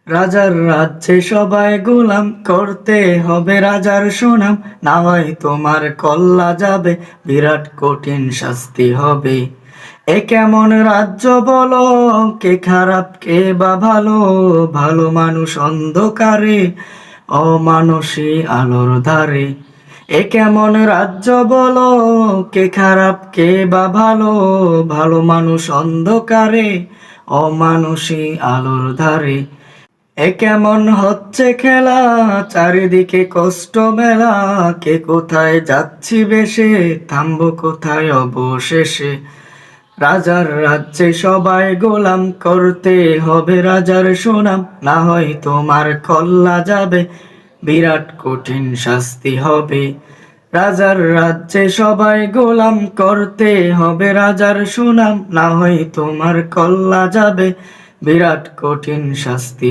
রাজার রাজ্যে সবাই গোলাম, করতে হবে রাজার সুনাম, না হয় তোমার কল্লা যাবে, বিরাট কঠিন শাস্তি হবে। এ কেমন রাজ্য বলো, কে খারাপ কে বা ভালো, ভালো মানুষ অন্ধকারে, অমানুষী আলোর ধারে। এ কেমন রাজ্য বলো, কে খারাপ কে বা ভালো, ভালো মানুষ অন্ধকারে, অমানুষী আলোর ধারে। এ কেমন হচ্ছে খেলা, চারিদিকে কষ্ট মেলা, কে কোথায় যাচ্ছি বেশে, থামবো কোথায় অবশেষে। রাজার রাজ্যে সবাই গোলাম, করতে হবে রাজার সুনাম, না হয় তোমার কল্লা যাবে, বিরাট কঠিন শাস্তি হবে। রাজার রাজ্যে সবাই গোলাম, করতে হবে রাজার সুনাম, না হয় তোমার কল্লা যাবে, বিরাট কঠিন শাস্তি